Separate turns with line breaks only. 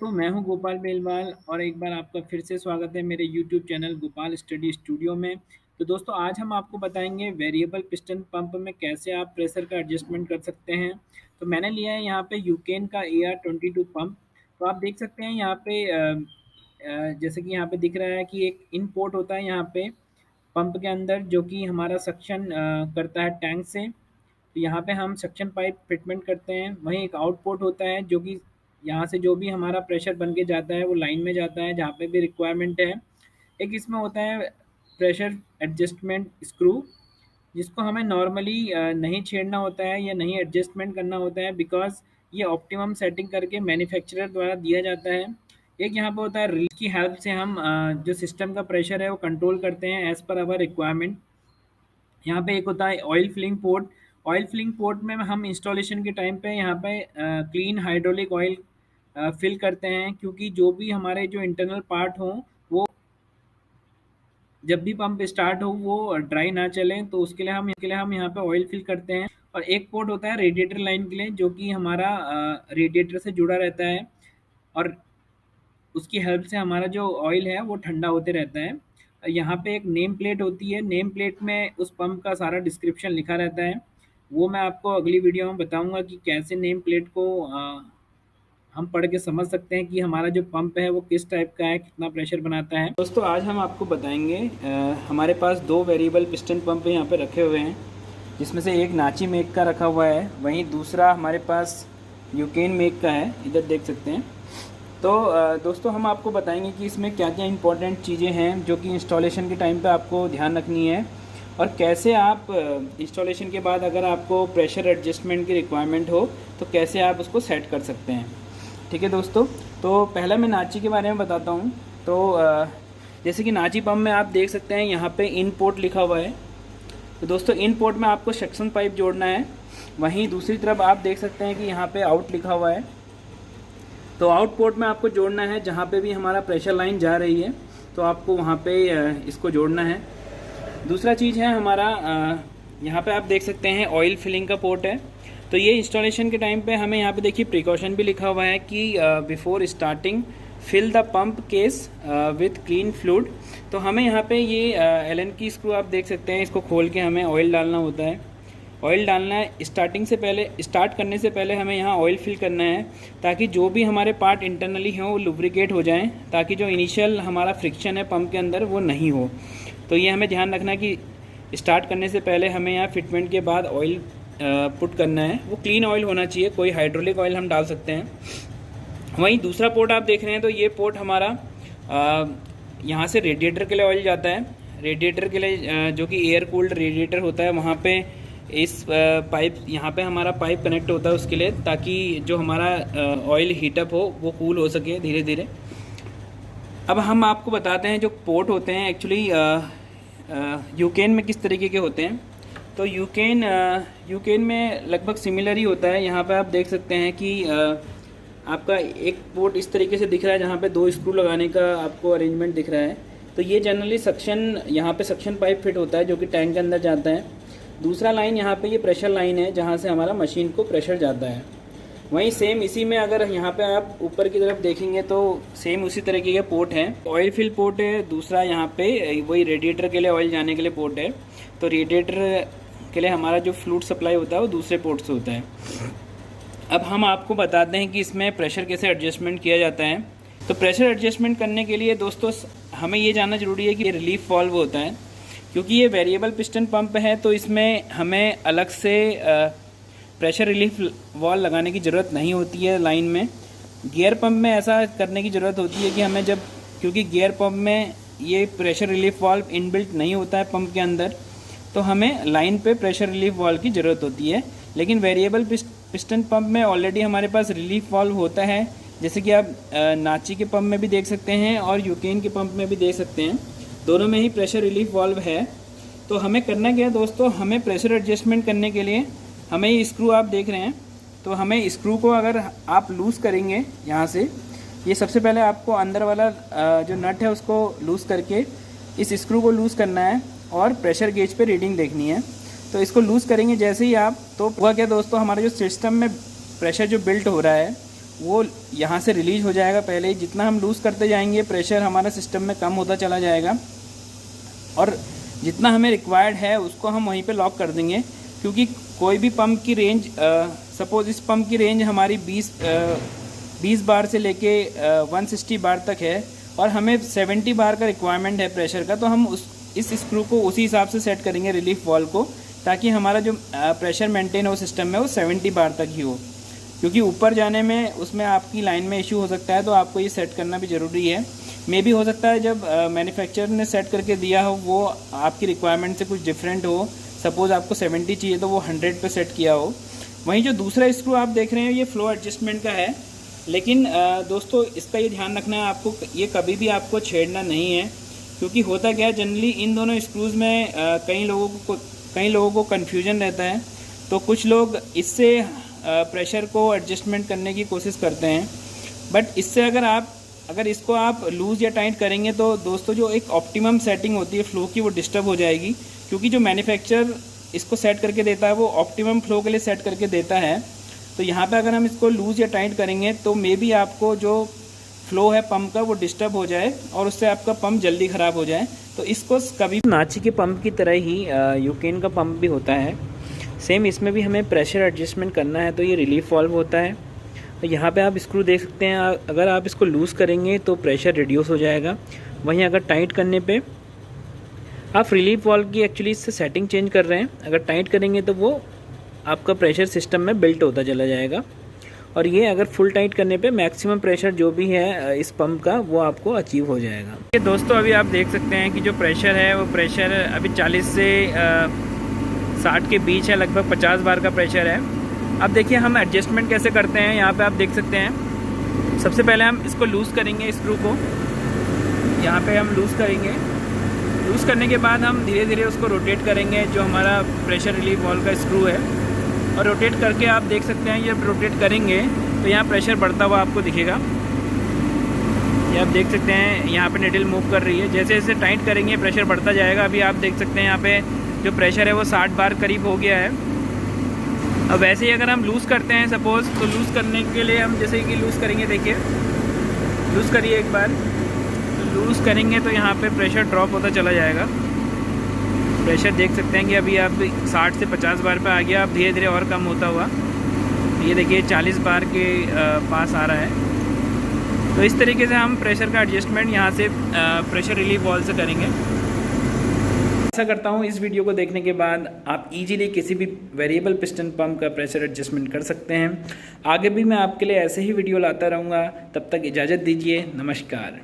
दोस्तों, मैं हूं गोपाल बेलवाल और एक बार आपका फिर से स्वागत है मेरे YouTube channel Gopal study studio में। तो दोस्तों, आज हम आपको बताएंगे वेरिएबल पिस्टन पंप में कैसे आप प्रेशर का एडजस्टमेंट कर सकते हैं। तो मैंने लिया है यहाँ पे यूकेन का AR22 पंप। तो आप देख सकते हैं यहाँ पे जैसे कि यहाँ पे दिख रहा है कि एक इन पोर्ट होता है यहाँ पे पंप के अंदर, जो कि हमारा सक्शन करता है टैंक से। तो यहाँ पे हम सक्शन पाइप फिटमेंट करते हैं। वहीं एक आउटपुट होता है जो कि यहाँ से जो भी हमारा प्रेशर बन के जाता है वो लाइन में जाता है जहाँ पे भी रिक्वायरमेंट है। एक इसमें होता है प्रेशर एडजस्टमेंट स्क्रू, जिसको हमें नॉर्मली नहीं छेड़ना होता है या नहीं एडजस्टमेंट करना होता है, बिकॉज ये ऑप्टिमम सेटिंग करके मैन्युफैक्चरर द्वारा दिया जाता है। एक यहाँ पे होता है रील की हेल्प से हम जो सिस्टम का प्रेशर है वो कंट्रोल करते हैं एज पर अवर रिक्वायरमेंट। यहाँ पे एक होता है oil filling port. Oil filling port में हम इंस्टॉलेशन के टाइम पे यहाँ पे क्लीन हाइड्रोलिक ऑयल फिल करते हैं, क्योंकि जो भी हमारे जो इंटरनल पार्ट हों वो जब भी पंप स्टार्ट हो वो ड्राई ना चले, तो उसके लिए हम यहाँ पे ऑयल फिल करते हैं। और एक पोर्ट होता है रेडिएटर लाइन के लिए, जो कि हमारा रेडिएटर से जुड़ा रहता है और उसकी हेल्प से हमारा जो ऑयल है वो ठंडा होते रहता है। यहाँ पे एक नेम प्लेट होती है, नेम प्लेट में उस पंप का सारा डिस्क्रिप्शन लिखा रहता है। वो मैं आपको अगली वीडियो में बताऊंगा कि कैसे नेम प्लेट को हम पढ़ के समझ सकते हैं कि हमारा जो पंप है वो किस टाइप का है, कितना प्रेशर बनाता है। दोस्तों, आज हम आपको बताएंगे हमारे पास दो वेरिएबल पिस्टन पंप यहाँ पे रखे हुए हैं, जिसमें से एक नाची मेक का रखा हुआ है, वहीं दूसरा हमारे पास यूकेन मेक का है, इधर देख सकते हैं। तो दोस्तों, हम आपको बताएंगे कि इसमें क्या क्या इंपॉर्टेंट चीज़ें हैं जो कि इंस्टॉलेशन के टाइम पे आपको ध्यान रखनी है, और कैसे आप इंस्टॉलेशन के बाद अगर आपको प्रेशर एडजस्टमेंट की रिक्वायरमेंट हो तो कैसे आप उसको सेट कर सकते हैं। ठीक है दोस्तों, तो पहला मैं नाची के बारे में बताता हूँ। तो जैसे कि नाची पंप में आप देख सकते हैं यहाँ पे इन पोर्ट लिखा हुआ है। तो दोस्तों, इन पोर्ट में आपको सक्शन पाइप जोड़ना है। वहीं दूसरी तरफ आप देख सकते हैं कि यहाँ पे आउट लिखा हुआ है। तो आउट पोर्ट में आपको जोड़ना है जहाँ पे भी हमारा प्रेशर लाइन जा रही है, तो आपको वहाँ पे इसको जोड़ना है। दूसरा चीज़ है हमारा यहाँ पे आप देख सकते हैं ऑयल फिलिंग का पोर्ट है। तो ये इंस्टॉलेशन के टाइम पे हमें यहाँ पे देखिए प्रिकॉशन भी लिखा हुआ है कि before starting fill the pump case with clean fluid. तो हमें यहाँ पे ये एलन की स्क्रू आप देख सकते हैं, इसको खोल के हमें ऑयल डालना होता है। ऑयल डालना है स्टार्टिंग से पहले, स्टार्ट करने से पहले हमें यहाँ ऑयल फिल करना है, ताकि जो भी हमारे पार्ट इंटरनली हैं वो लुब्रिकेट हो जाएं, ताकि जो इनिशियल हमारा फ्रिक्शन है पंप के अंदर वो नहीं हो। तो ये हमें ध्यान रखना है कि स्टार्ट करने से पहले हमें यहाँ फिटमेंट के बाद ऑयल पुट करना है। वो क्लीन ऑयल होना चाहिए, कोई हाइड्रोलिक ऑयल हम डाल सकते हैं। वहीं दूसरा पोर्ट आप देख रहे हैं, तो ये पोर्ट हमारा यहाँ से रेडिएटर के लिए ऑयल जाता है। रेडिएटर के लिए जो कि एयर कूल्ड रेडिएटर होता है, वहाँ पे इस पाइप, यहाँ पे हमारा पाइप कनेक्ट होता है उसके लिए, ताकि जो हमारा ऑयल हीटअप हो वो कूल हो सके धीरे धीरे। अब हम आपको बताते हैं जो पोर्ट होते हैं एक्चुअली यूकेन में किस तरीके के होते हैं। तो यूकेन में लगभग सिमिलर ही होता है। यहाँ पे आप देख सकते हैं कि आपका एक पोर्ट इस तरीके से दिख रहा है, जहाँ पे दो स्क्रू लगाने का आपको अरेंजमेंट दिख रहा है। तो ये जनरली सक्शन, यहाँ पे सक्शन पाइप फिट होता है जो कि टैंक के अंदर जाता है। दूसरा लाइन यहाँ पे ये प्रेशर लाइन है, जहाँ से हमारा मशीन को प्रेशर जाता है। वहीं सेम इसी में अगर यहाँ पे आप ऊपर की तरफ देखेंगे तो सेम उसी तरीके के पोर्ट हैं। ऑयल फिल पोर्ट है, दूसरा यहाँ पे वही रेडिएटर के लिए ऑयल जाने के लिए पोर्ट है। तो रेडिएटर के लिए हमारा जो फ्लूइड सप्लाई होता है वो दूसरे पोर्ट से होता है। अब हम आपको बताते हैं कि इसमें प्रेशर कैसे एडजस्टमेंट किया जाता है। तो प्रेशर एडजस्टमेंट करने के लिए दोस्तों हमें ये जानना ज़रूरी है कि रिलीफ वाल्व होता है, क्योंकि ये वेरिएबल पिस्टन पंप है तो इसमें हमें अलग से प्रेशर रिलीफ वाल्व लगाने की ज़रूरत नहीं होती है लाइन में। गियर पंप में ऐसा करने की ज़रूरत होती है कि हमें जब, क्योंकि गियर पंप में ये प्रेशर रिलीफ वाल्व इनबिल्ट नहीं होता है पंप के अंदर, तो हमें लाइन पे प्रेशर रिलीफ वाल्व की ज़रूरत होती है। लेकिन वेरिएबल पिस्टन पंप में ऑलरेडी हमारे पास रिलीफ वाल्व होता है, जैसे कि आप नाची के पंप में भी देख सकते हैं और यूकेन के पंप में भी देख सकते हैं, दोनों में ही प्रेशर रिलीफ वाल्व है। तो हमें करना क्या है दोस्तों, हमें प्रेशर एडजस्टमेंट करने के लिए हमें ये स्क्रू आप देख रहे हैं, तो हमें स्क्रू को अगर आप लूज़ करेंगे यहाँ से, ये सबसे पहले आपको अंदर वाला जो नट है उसको लूज़ करके इस स्क्रू को लूज़ करना है और प्रेशर गेज पे रीडिंग देखनी है। तो इसको लूज़ करेंगे जैसे ही आप, तो हुआ क्या दोस्तों, हमारा जो सिस्टम में प्रेशर जो बिल्ट हो रहा है वो यहाँ से रिलीज़ हो जाएगा पहले ही। जितना हम लूज़ करते जाएंगे प्रेशर हमारा सिस्टम में कम होता चला जाएगा, और जितना हमें रिक्वायर्ड है उसको हम वहीं पे लॉक कर देंगे। क्योंकि कोई भी पंप की रेंज, सपोज़ इस पंप की रेंज हमारी 20 बार से लेके 160 बार तक है, और हमें 70 बार का रिक्वायरमेंट है प्रेशर का, तो हम इस स्क्रू को उसी हिसाब से सेट करेंगे रिलीफ वॉल्व को, ताकि हमारा जो प्रेशर मेंटेन हो सिस्टम में वो 70 बार तक ही हो। क्योंकि ऊपर जाने में उसमें आपकी लाइन में इशू हो सकता है, तो आपको ये सेट करना भी ज़रूरी है। मे भी हो सकता है जब मैन्युफैक्चरर ने सेट करके दिया हो वो आपकी रिक्वायरमेंट से कुछ डिफरेंट हो। सपोज़ आपको 70 चाहिए तो वो 100 पे सेट किया हो। वहीं जो दूसरा स्क्रू आप देख रहे हैं ये फ्लो एडजस्टमेंट का है, लेकिन दोस्तों इसका ये ध्यान रखना है आपको, ये कभी भी आपको छेड़ना नहीं है। क्योंकि होता क्या है, जनरली इन दोनों स्क्रूज़ में कई लोगों को कन्फ्यूजन रहता है। तो कुछ लोग इससे प्रेशर को एडजस्टमेंट करने की कोशिश करते हैं, बट इससे अगर इसको आप लूज़ या टाइट करेंगे तो दोस्तों जो एक ऑप्टिमम सेटिंग होती है फ्लो की वो डिस्टर्ब हो जाएगी। क्योंकि जो मैन्युफैक्चरर इसको सेट करके देता है वो ऑप्टिमम फ्लो के लिए सेट करके देता है। तो यहाँ पे अगर हम इसको लूज़ या टाइट करेंगे तो मे बी आपको जो फ्लो है पंप का वो डिस्टर्ब हो जाए और उससे आपका पंप जल्दी ख़राब हो जाए। तो इसको कभी नाची के पंप की तरह ही यूकेन का पंप भी होता है, सेम इसमें भी हमें प्रेशर एडजस्टमेंट करना है। तो ये रिलीफ वाल्व होता है। तो यहाँ पे आप स्क्रू देख सकते हैं, अगर आप इसको लूज़ करेंगे तो प्रेशर रिड्यूस हो जाएगा। वहीं अगर टाइट करने पे आप रिलीफ वाल्व की एक्चुअली इससे सेटिंग चेंज कर रहे हैं, अगर टाइट करेंगे तो वो आपका प्रेशर सिस्टम में बिल्ट होता चला जाएगा। और ये अगर फुल टाइट करने पे मैक्सिमम प्रेशर जो भी है इस पंप का वो आपको अचीव हो जाएगा। ये दोस्तों अभी आप देख सकते हैं कि जो प्रेशर है वो प्रेशर अभी 40 से 60 के बीच है, लगभग 50 बार का प्रेशर है। अब देखिए हम एडजस्टमेंट कैसे करते हैं, यहाँ पे आप देख सकते हैं। सबसे पहले हम इसको लूज़ करेंगे, स्क्रू को यहाँ पे हम लूज़ करेंगे। लूज़ करने के बाद हम धीरे धीरे उसको रोटेट करेंगे, जो हमारा प्रेशर रिलीफ वाल्व का स्क्रू है। और रोटेट करके आप देख सकते हैं, जब रोटेट करेंगे तो यहाँ प्रेशर बढ़ता हुआ आपको दिखेगा। ये आप देख सकते हैं यहाँ पे निडल मूव कर रही है। जैसे जैसे टाइट करेंगे प्रेशर बढ़ता जाएगा। अभी आप देख सकते हैं यहाँ पे जो प्रेशर है वो 60 बार करीब हो गया है। अब वैसे ही अगर हम लूज़ करते हैं सपोज़, तो लूज़ करने के लिए हम जैसे कि लूज़ करेंगे, देखिए लूज़ करिए एक बार, तो लूज़ करेंगे तो यहाँ पे प्रेशर ड्रॉप होता चला जाएगा। प्रेशर देख सकते हैं कि अभी आप 60 से 50 बार पे आ गया, अब धीरे धीरे और कम होता हुआ ये देखिए 40 बार के पास आ रहा है। तो इस तरीके से हम प्रेशर का एडजस्टमेंट यहाँ से प्रेशर रिलीफ वाल्व से करेंगे। आशा करता हूँ इस वीडियो को देखने के बाद आप इजीली किसी भी वेरिएबल पिस्टन पंप का प्रेशर एडजस्टमेंट कर सकते हैं। आगे भी मैं आपके लिए ऐसे ही वीडियो लाता रहूँगा। तब तक इजाज़त दीजिए, नमस्कार।